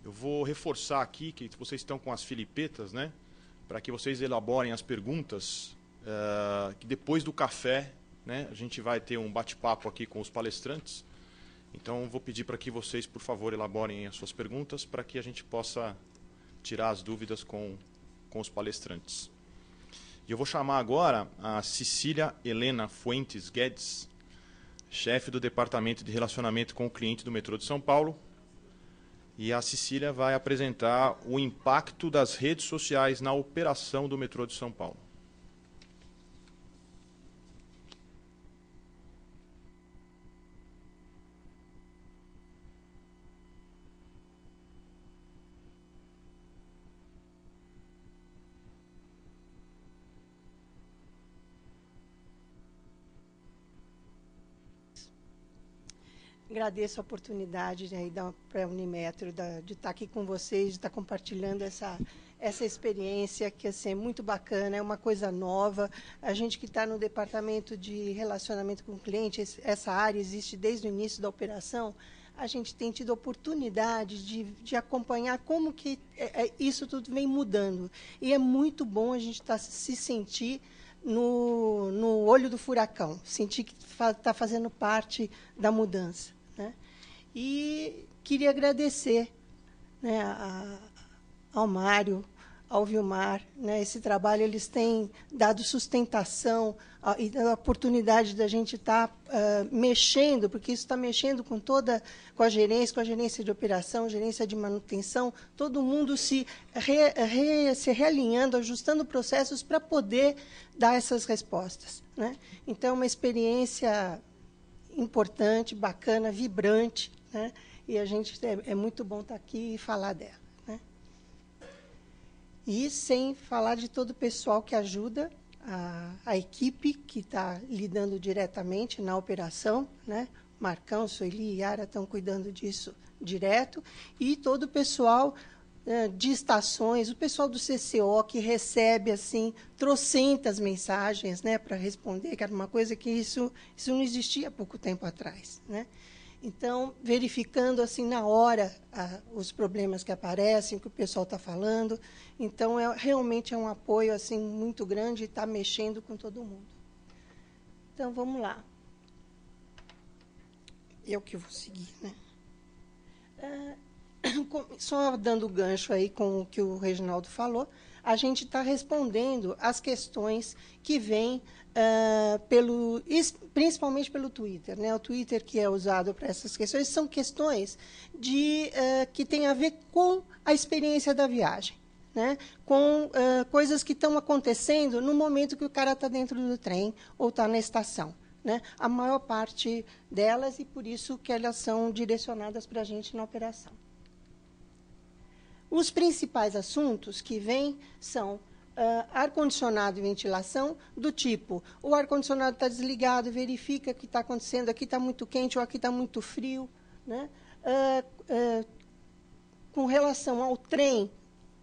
Eu vou reforçar aqui que vocês estão com as filipetas, né? Para que vocês elaborem as perguntas, que depois do café, né, a gente vai ter um bate-papo aqui com os palestrantes. Então, vou pedir para que vocês, por favor, elaborem as suas perguntas para que a gente possa tirar as dúvidas com os palestrantes. E eu vou chamar agora a Cecília Helena Fuentes Guedes, chefe do Departamento de Relacionamento com o Cliente do Metrô de São Paulo. E a Cecília vai apresentar o impacto das redes sociais na operação do Metrô de São Paulo. Agradeço a oportunidade, né, para a Unimetro de estar aqui com vocês, de estar compartilhando essa experiência, que assim, é muito bacana, é uma coisa nova. A gente que está no departamento de relacionamento com o cliente, essa área existe desde o início da operação, a gente tem tido a oportunidade de acompanhar como que isso tudo vem mudando. E é muito bom a gente se sentir no olho do furacão, sentir que está fazendo parte da mudança, né? E queria agradecer, né, ao Mário, ao Vilmar, né, esse trabalho. Eles têm dado sustentação e a oportunidade da gente estar mexendo, porque isso está mexendo com a gerência de operação, gerência de manutenção, todo mundo se realinhando, ajustando processos para poder dar essas respostas, né? Então, é uma experiência importante, bacana, vibrante, né? E a gente é muito bom estar aqui e falar dela, né? E sem falar de todo o pessoal que ajuda, a equipe que está lidando diretamente na operação, né? Marcão, Sueli e Yara estão cuidando disso direto, e todo o pessoal de estações, o pessoal do CCO, que recebe assim trocentas mensagens, né, para responder, que era uma coisa que isso não existia há pouco tempo atrás, né? Então, verificando assim na hora os problemas que aparecem, o que o pessoal está falando. Então, realmente é um apoio assim muito grande e está mexendo com todo mundo. Então, vamos lá. Eu que vou seguir, né? Só dando gancho aí com o que o Reginaldo falou, a gente está respondendo às questões que vêm principalmente pelo Twitter, né? O Twitter que é usado para essas questões são questões que têm a ver com a experiência da viagem, né? Com coisas que estão acontecendo no momento que o cara está dentro do trem ou está na estação, né? A maior parte delas, e por isso que elas são direcionadas para a gente na operação. Os principais assuntos que vêm são ar-condicionado e ventilação, do tipo, o ar-condicionado está desligado, verifica o que está acontecendo, aqui está muito quente ou aqui está muito frio, né? Com relação ao trem,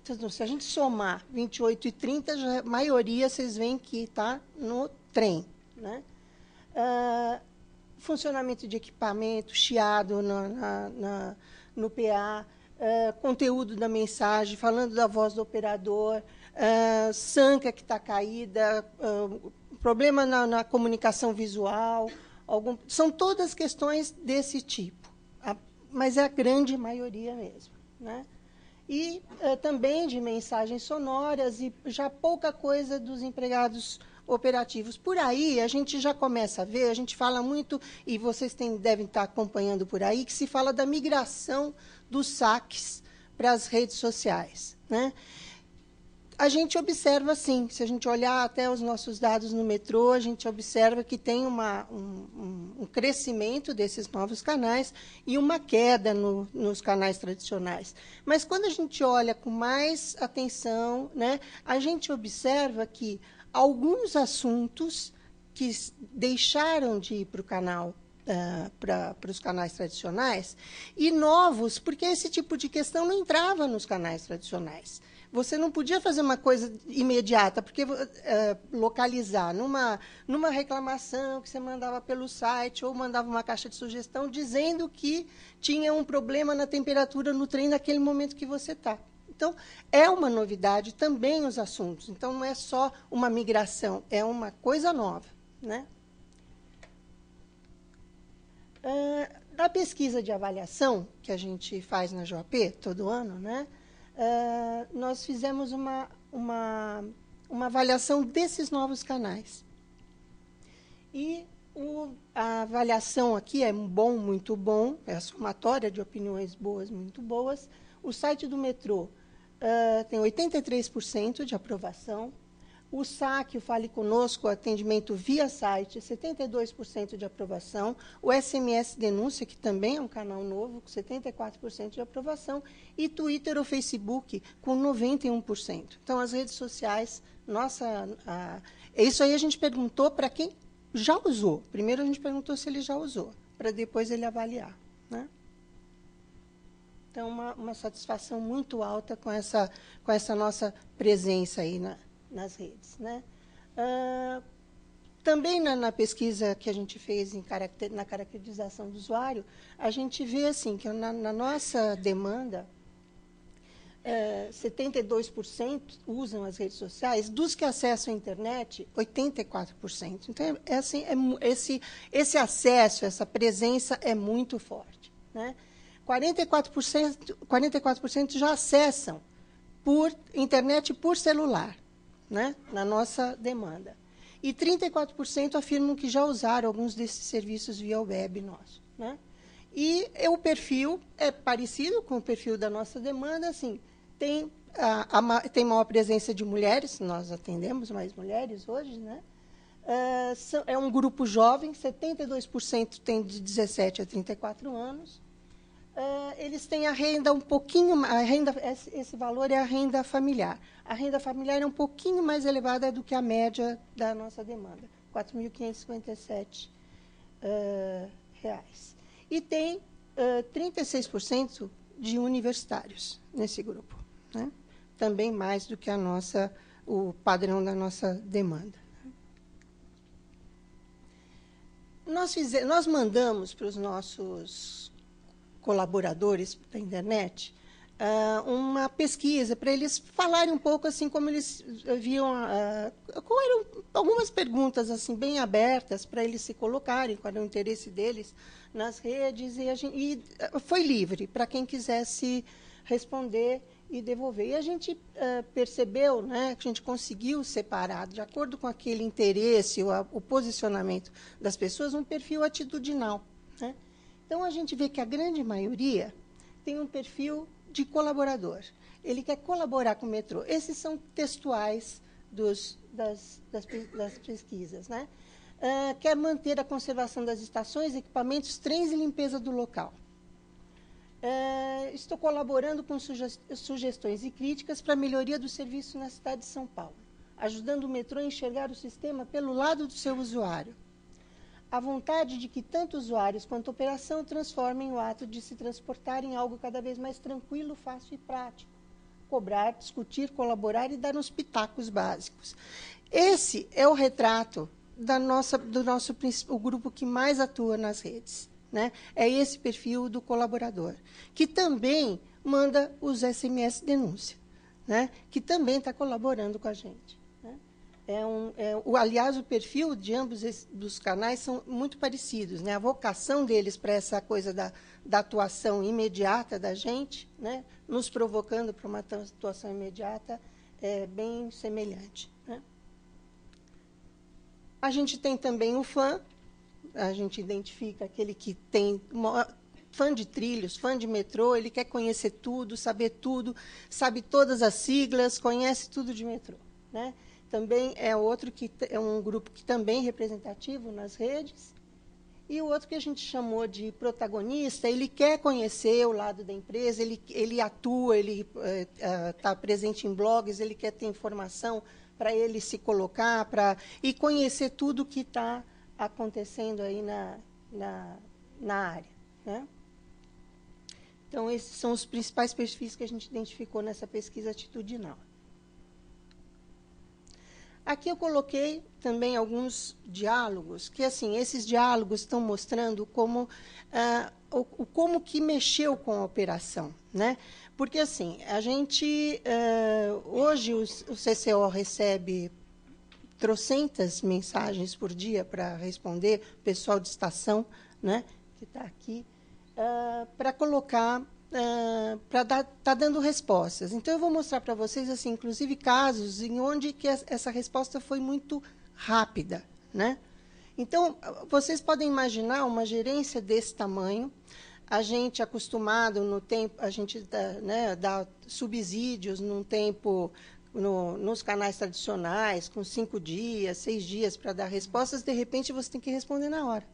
se a gente somar 28 e 30, já, a maioria vocês veem que está no trem, né? Funcionamento de equipamento, chiado no PA, conteúdo da mensagem, falando da voz do operador, sanca que está caída, problema na comunicação visual, são todas questões desse tipo, mas é a grande maioria mesmo, né? E também de mensagens sonoras e já pouca coisa dos empregados operativos. Por aí, a gente já começa a ver, a gente fala muito, e vocês devem estar acompanhando por aí, que se fala da migração dos saques para as redes sociais, né? A gente observa, sim, se a gente olhar até os nossos dados no metrô, a gente observa que tem um crescimento desses novos canais e uma queda nos canais tradicionais. Mas, quando a gente olha com mais atenção, né, a gente observa que alguns assuntos que deixaram de ir para o canal para os canais tradicionais, e novos, porque esse tipo de questão não entrava nos canais tradicionais. Você não podia fazer uma coisa imediata, porque localizar numa reclamação que você mandava pelo site ou mandava uma caixa de sugestão dizendo que tinha um problema na temperatura no trem naquele momento que você está. Então, é uma novidade também os assuntos. Então, não é só uma migração, é uma coisa nova, né? Na pesquisa de avaliação que a gente faz na JOAP todo ano, né? Nós fizemos uma avaliação desses novos canais. E a avaliação aqui é bom, muito bom, é a somatória de opiniões boas, muito boas. O site do metrô tem 83% de aprovação. O SAC, o Fale Conosco, o atendimento via site, 72% de aprovação. O SMS Denúncia, que também é um canal novo, com 74% de aprovação. E Twitter ou Facebook, com 91%. Então, as redes sociais, isso aí a gente perguntou para quem já usou. Primeiro, a gente perguntou se ele já usou, para depois ele avaliar, né? Então, uma satisfação muito alta com essa nossa presença aí nas redes, né? Também na pesquisa que a gente fez na caracterização do usuário, a gente vê assim, que na nossa demanda, 72% usam as redes sociais, dos que acessam a internet, 84%. Então, esse acesso, essa presença é muito forte, né? 44% já acessam por internet por celular, né, na nossa demanda. E 34% afirmam que já usaram alguns desses serviços via web nosso, né? E o perfil é parecido com o perfil da nossa demanda, assim, tem maior presença de mulheres, nós atendemos mais mulheres hoje, né? É um grupo jovem, 72% tem de 17 a 34 anos. Eles têm a renda um pouquinho, esse valor é a renda familiar. A renda familiar é um pouquinho mais elevada do que a média da nossa demanda, R$ 4.557. E tem 36% de universitários nesse grupo, né? Também mais do que o padrão da nossa demanda. Nós mandamos para os nossos colaboradores da internet uma pesquisa para eles falarem um pouco assim como eles viam, qual eram algumas perguntas assim bem abertas para eles se colocarem, qual era o interesse deles nas redes, e foi livre para quem quisesse responder e devolver. E a gente percebeu, né, que a gente conseguiu separar, de acordo com aquele interesse, o posicionamento das pessoas, um perfil atitudinal, né? Então, a gente vê que a grande maioria tem um perfil de colaborador. Ele quer colaborar com o metrô. Esses são textuais das pesquisas, né? Quer manter a conservação das estações, equipamentos, trens e limpeza do local. Estou colaborando com sugestões e críticas para a melhoria do serviço na cidade de São Paulo, ajudando o metrô a enxergar o sistema pelo lado do seu usuário. A vontade de que tanto usuários quanto operação transformem o ato de se transportar em algo cada vez mais tranquilo, fácil e prático. Cobrar, discutir, colaborar e dar uns pitacos básicos. Esse é o retrato o grupo que mais atua nas redes, né? É esse perfil do colaborador, que também manda os SMS denúncia, né? Que também está colaborando com a gente. Aliás, o perfil de ambos dos canais são muito parecidos, né? A vocação deles para essa coisa da atuação imediata da gente, né? Nos provocando para uma atuação imediata, é bem semelhante, né? A gente tem também o fã, a gente identifica aquele que tem fã de trilhos, fã de metrô, ele quer conhecer tudo, sabe todas as siglas, conhece tudo de metrô, né? Também é outro que é um grupo que também é representativo nas redes. E o outro que a gente chamou de protagonista, ele quer conhecer o lado da empresa, ele atua, ele está presente em blogs, ele quer ter informação para ele se colocar e conhecer tudo o que está acontecendo aí na área, né? Então, esses são os principais perfis que a gente identificou nessa pesquisa atitudinal. Aqui eu coloquei também alguns diálogos, que, assim, esses diálogos estão mostrando como, como que mexeu com a operação, né? Porque, assim, a gente, hoje, o CCO recebe trocentas mensagens por dia para responder, pessoal de estação, né, que está aqui, para colocar, para estar dando respostas. Então, eu vou mostrar para vocês, assim, inclusive, casos em onde que essa resposta foi muito rápida, né? Então, vocês podem imaginar uma gerência desse tamanho, a gente acostumado no tempo, a gente dá subsídios num tempo, nos canais tradicionais, com 5 dias, 6 dias para dar respostas, de repente você tem que responder na hora,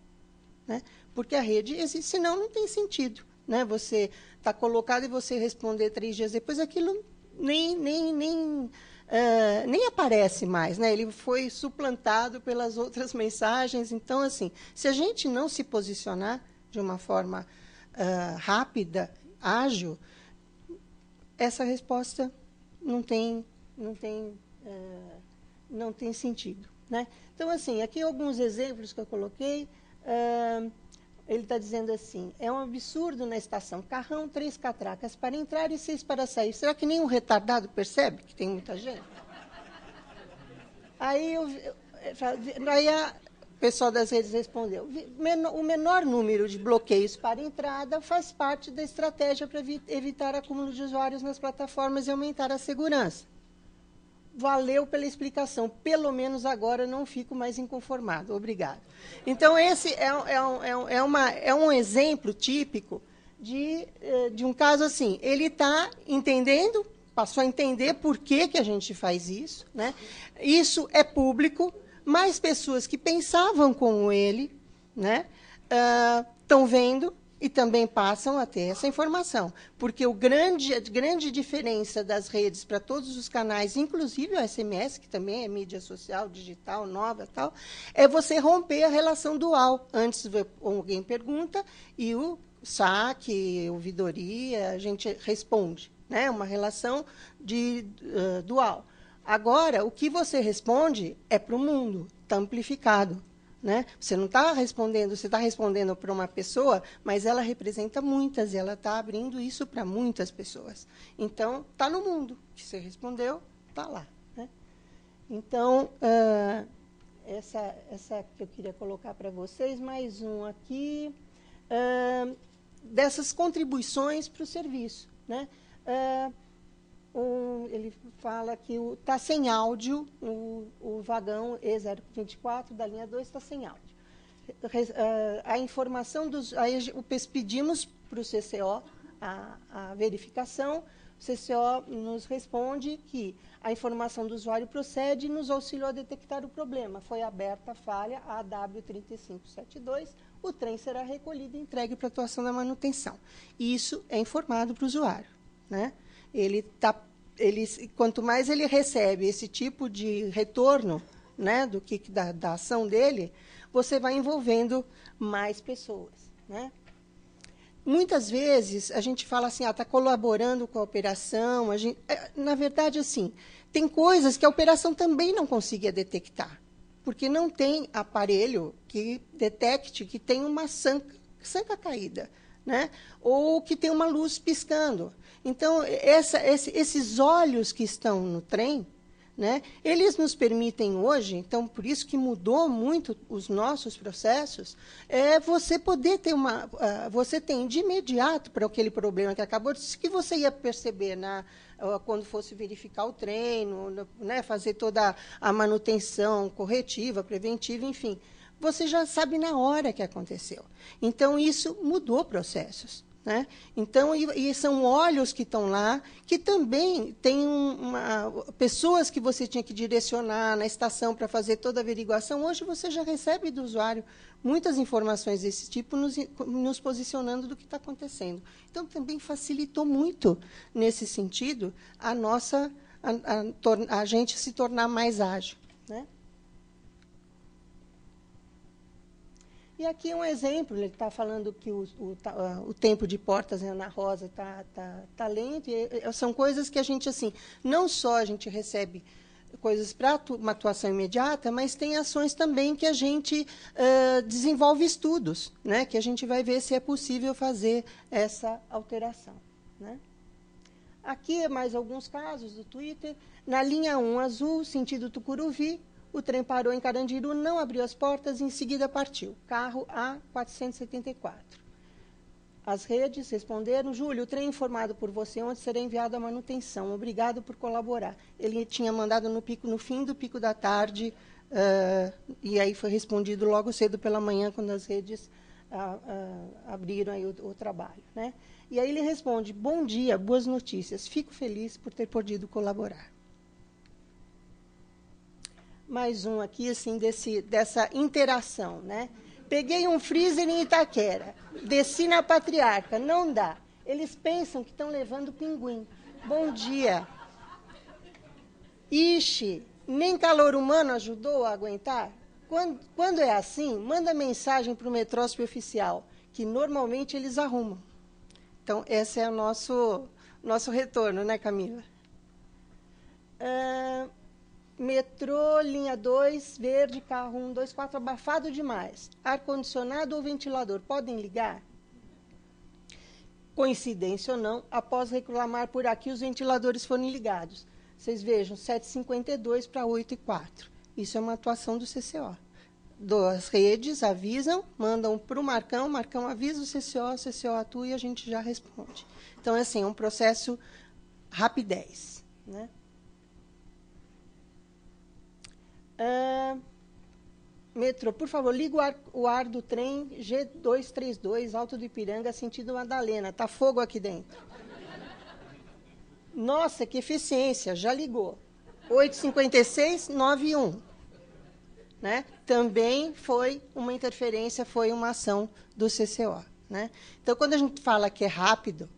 né? Porque a rede existe, senão não tem sentido, né? Você está colocado e você responder 3 dias depois, aquilo nem aparece mais, né? Ele foi suplantado pelas outras mensagens. Então, assim, se a gente não se posicionar de uma forma rápida, ágil, essa resposta não tem sentido, né? Então, assim, aqui alguns exemplos que eu coloquei. Ele está dizendo assim, é um absurdo na estação, carrão, 3 catracas para entrar e 6 para sair. Será que nem um retardado percebe que tem muita gente? Aí a pessoal das redes respondeu, o menor número de bloqueios para entrada faz parte da estratégia para evitar acúmulo de usuários nas plataformas e aumentar a segurança. Valeu pela explicação. Pelo menos agora não fico mais inconformado. Obrigado. Então, esse é um exemplo típico de um caso assim. Ele está entendendo, passou a entender por que a gente faz isso, né? Isso é público, mais pessoas que pensavam como ele, né, estão vendo e também passam a ter essa informação. Porque a grande diferença das redes para todos os canais, inclusive o SMS, que também é mídia social, digital, nova, tal, é você romper a relação dual. Antes alguém pergunta e o saque, ouvidoria, a gente responde, né? Uma relação dual. Agora, o que você responde é para o mundo, está amplificado, né? Você não está respondendo, você está respondendo para uma pessoa, mas ela representa muitas, e ela está abrindo isso para muitas pessoas. Então, está no mundo. Que você respondeu, está lá, né? Então, essa que eu queria colocar para vocês, mais um aqui, dessas contribuições para o serviço, né? Ele fala que está sem áudio, o vagão E024 da linha 2 está sem áudio. A informação dos... Aí pedimos para o CCO a verificação, o CCO nos responde que a informação do usuário procede e nos auxiliou a detectar o problema. Foi aberta a falha AW3572, o trem será recolhido e entregue para a atuação da manutenção. Isso é informado para o usuário, né? Quanto mais ele recebe esse tipo de retorno, né, da ação dele, você vai envolvendo mais pessoas, né? Muitas vezes a gente fala assim, está colaborando com a operação. Na verdade, assim, tem coisas que a operação também não conseguia detectar, porque não tem aparelho que detecte que tem uma sanca caída, né? Ou que tem uma luz piscando. Então, esses olhos que estão no trem, né, eles nos permitem hoje, então, por isso que mudou muito os nossos processos, você poder ter você tem de imediato para aquele problema que acabou, que você ia perceber quando fosse verificar o treino, né, fazer toda a manutenção corretiva, preventiva, enfim, você já sabe na hora que aconteceu. Então, isso mudou processos, né? Então, e são olhos que estão lá, que também tem pessoas que você tinha que direcionar na estação para fazer toda a averiguação. Hoje você já recebe do usuário muitas informações desse tipo, nos posicionando do que está acontecendo. Então, também facilitou muito, nesse sentido, a gente se tornar mais ágil, né? E aqui um exemplo, ele está falando que o tempo de portas na Rosa tá lento, e são coisas que a gente, assim, não só a gente recebe coisas para uma atuação imediata, mas tem ações também que a gente desenvolve estudos, né, que a gente vai ver se é possível fazer essa alteração. Né? Aqui, mais alguns casos do Twitter. Na linha 1 azul, sentido Tucuruvi, o trem parou em Carandiru, não abriu as portas e, em seguida, partiu. Carro A474. As redes responderam: Júlio, o trem informado por você ontem será enviado à manutenção. Obrigado por colaborar. Ele tinha mandado no fim do pico da tarde, e aí foi respondido logo cedo pela manhã, quando as redes abriram aí o trabalho. Né? E aí ele responde: bom dia, boas notícias. Fico feliz por ter podido colaborar. Mais um aqui, assim, dessa interação, né? Peguei um freezer em Itaquera, desci na Patriarca, não dá. Eles pensam que estão levando pinguim. Bom dia. Ixi, nem calor humano ajudou a aguentar? Quando é assim, manda mensagem para o Metróspe oficial, que normalmente eles arrumam. Então, esse é o nosso retorno, né, Camila? Metrô, linha 2, verde, carro 124, abafado demais. Ar-condicionado ou ventilador, podem ligar? Coincidência ou não, após reclamar por aqui, os ventiladores foram ligados. Vocês vejam, 7h52 para 8h04. Isso é uma atuação do CCO. As redes avisam, mandam para o Marcão, o Marcão avisa o CCO atua e a gente já responde. Então, assim, é um processo rapidez, né? Metrô, por favor, liga o ar do trem G232, Alto do Ipiranga, sentido Madalena. Está fogo aqui dentro. Nossa, que eficiência, já ligou. 8h56, 9h01. Né? Também foi uma interferência, foi uma ação do CCO. Né? Então, quando a gente fala que é rápido,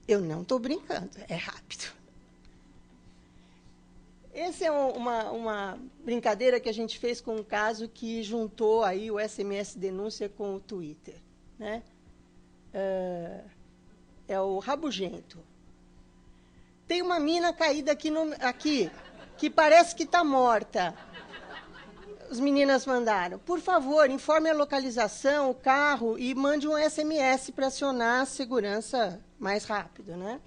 eu não estou brincando, é rápido. Essa é uma brincadeira que a gente fez com um caso que juntou aí o SMS denúncia com o Twitter. Né? É o Rabugento. Tem uma mina caída aqui que parece que está morta. As meninas mandaram: por favor, informe a localização, o carro e mande um SMS para acionar a segurança mais rápido. Né?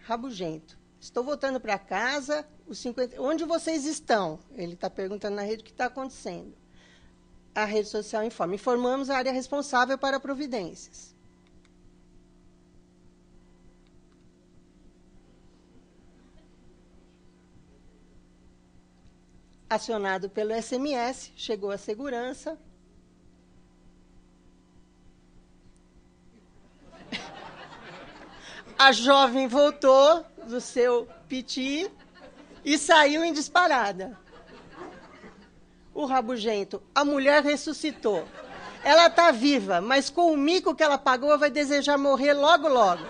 Rabugento. Estou voltando para casa, onde vocês estão? Ele está perguntando na rede o que está acontecendo. A rede social informa: informamos a área responsável para providências. Acionado pelo SMS, chegou a segurança. A jovem voltou do seu piti e saiu em disparada. O Rabugento: a mulher ressuscitou. Ela está viva, mas com o mico que ela pagou, vai desejar morrer logo, logo.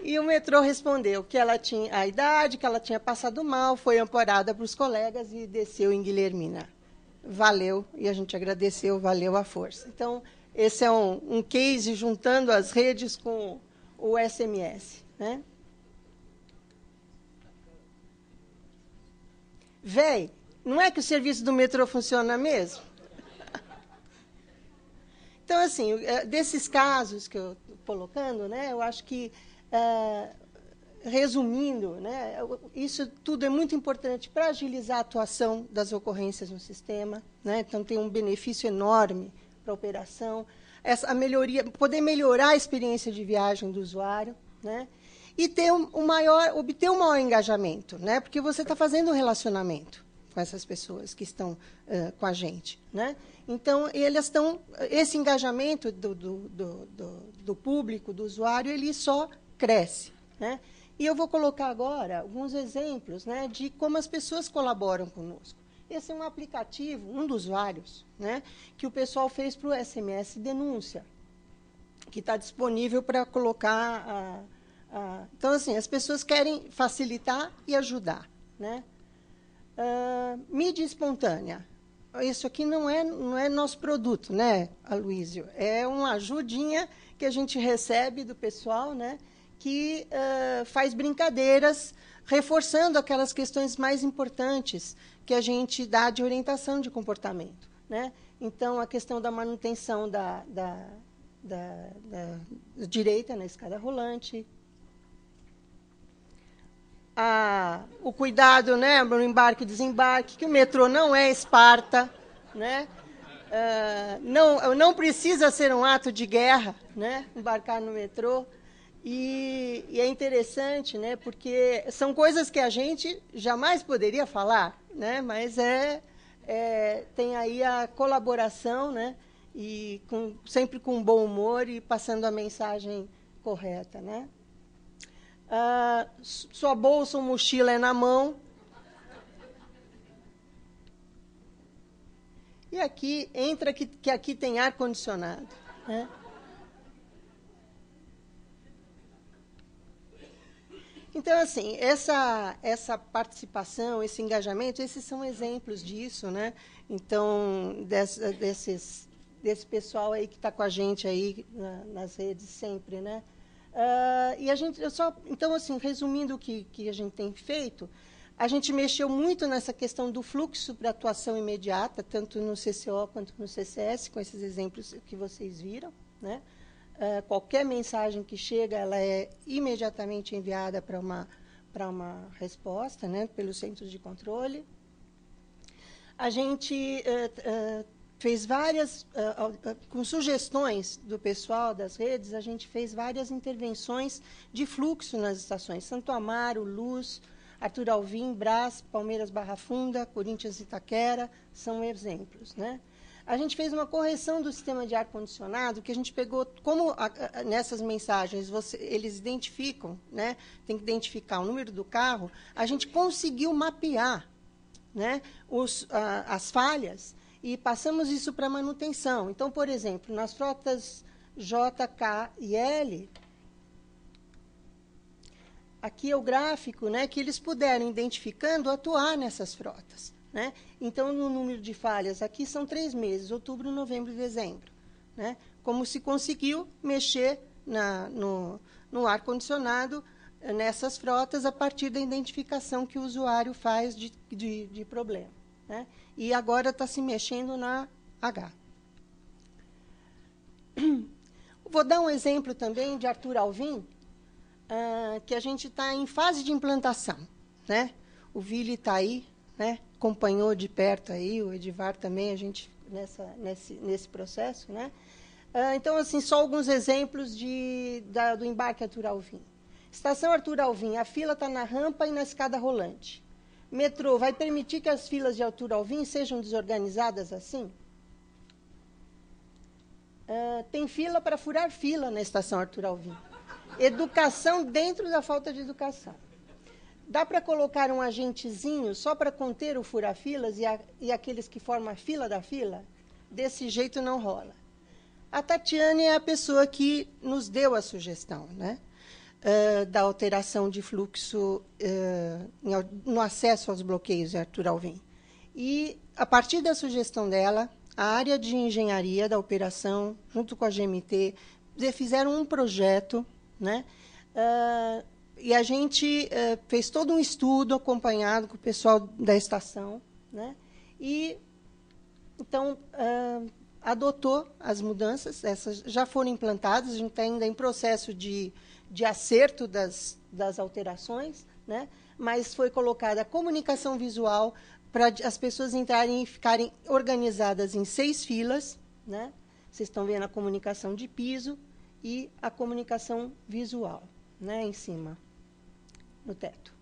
E o metrô respondeu que ela tinha a idade, que ela tinha passado mal, foi amparada para os colegas e desceu em Guilhermina. Valeu, e a gente agradeceu, valeu a força. Então, esse é um case juntando as redes com o SMS. Né? Véi, não é que o serviço do metrô funciona mesmo? Então, assim, desses casos que eu estou colocando, né, eu acho que, resumindo, né, isso tudo é muito importante para agilizar a atuação das ocorrências no sistema. Né? Então, tem um benefício enorme para a operação, poder melhorar a experiência de viagem do usuário, né? E ter obter um maior engajamento, né? Porque você está fazendo um relacionamento com essas pessoas que estão com a gente. Né? Então, esse engajamento do público, do usuário, ele só cresce. Né? E eu vou colocar agora alguns exemplos, né, de como as pessoas colaboram conosco. Esse é um aplicativo, um dos vários, né, que o pessoal fez para o SMS Denúncia, que está disponível para colocar... Então, assim, as pessoas querem facilitar e ajudar, né? Mídia espontânea. Isso aqui não é nosso produto, né, Aloysio? É uma ajudinha que a gente recebe do pessoal, né, que faz brincadeiras, reforçando aquelas questões mais importantes que a gente dá de orientação de comportamento, né? Então, a questão da manutenção da direita na escada rolante, o cuidado, né, no embarque e desembarque, que o metrô não é Esparta, né? Não precisa ser um ato de guerra, né, embarcar no metrô. E é interessante, né, porque são coisas que a gente jamais poderia falar, né, mas tem aí a colaboração, né, e sempre com bom humor e passando a mensagem correta, né? Sua bolsa ou mochila é na mão. E aqui, entra que aqui tem ar-condicionado, né? Então, assim, essa participação, esse engajamento, esses são exemplos disso, né? Então, desse pessoal aí que está com a gente aí nas redes sempre, né? E a gente, então, assim, resumindo o que a gente tem feito, a gente mexeu muito nessa questão do fluxo para atuação imediata, tanto no CCO quanto no CCS, com esses exemplos que vocês viram, né? Qualquer mensagem que chega, ela é imediatamente enviada para uma resposta, né, pelo centro de controle. A gente fez várias, com sugestões do pessoal das redes, a gente fez várias intervenções de fluxo nas estações. Santo Amaro, Luz, Arthur Alvim, Brás, Palmeiras Barra Funda, Corinthians Itaquera, são exemplos, né? A gente fez uma correção do sistema de ar-condicionado, que a gente pegou, como nessas mensagens eles identificam, né, tem que identificar o número do carro, a gente conseguiu mapear, né, as falhas e passamos isso para manutenção. Então, por exemplo, nas frotas J, K e L, aqui é o gráfico, né, que eles puderam, identificando, atuar nessas frotas, né? Então, no número de falhas, aqui são 3 meses, outubro, novembro e dezembro, né? Como se conseguiu mexer no ar-condicionado nessas frotas a partir da identificação que o usuário faz de problema, né? E agora está se mexendo na H. Vou dar um exemplo também de Arthur Alvim, que a gente está em fase de implantação, né? O Vili está aí, né? Acompanhou de perto aí, o Edivar também, a gente nesse processo, né? Então, assim, só alguns exemplos do embarque Arthur Alvim. Estação Arthur Alvim, a fila está na rampa e na escada rolante. Metrô, vai permitir que as filas de Arthur Alvim sejam desorganizadas assim? Tem fila para furar fila na estação Arthur Alvim. Educação dentro da falta de educação. Dá para colocar um agentezinho só para conter o fura-filas e aqueles que formam a fila da fila? Desse jeito não rola. A Tatiane é a pessoa que nos deu a sugestão, né, da alteração de fluxo no acesso aos bloqueios de Arthur Alvim. E, a partir da sugestão dela, a área de engenharia da operação, junto com a GMT, fizeram um projeto, né, e a gente fez todo um estudo acompanhado com o pessoal da estação, né? E, então, adotou as mudanças, essas já foram implantadas, a gente está ainda em processo de acerto das alterações, né? Mas foi colocada a comunicação visual para as pessoas entrarem e ficarem organizadas em 6 filas, né? Vocês estão vendo a comunicação de piso e a comunicação visual, né, em cima, no teto.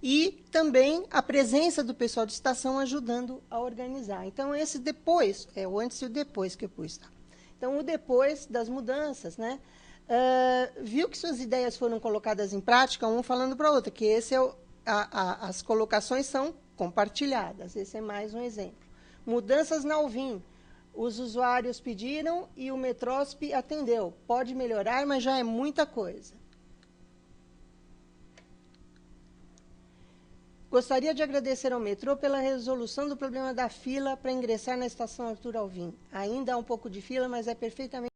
E também a presença do pessoal de estação ajudando a organizar. Então, esse depois, é o antes e o depois que eu pus. Tá? Então, o depois das mudanças, né, viu que suas ideias foram colocadas em prática, um falando para o outro, que esse é as colocações são compartilhadas. Esse é mais um exemplo. Mudanças na Alvim. Os usuários pediram e o Metrosp atendeu. Pode melhorar, mas já é muita coisa. Gostaria de agradecer ao metrô pela resolução do problema da fila para ingressar na estação Arthur Alvim. Ainda há um pouco de fila, mas é perfeitamente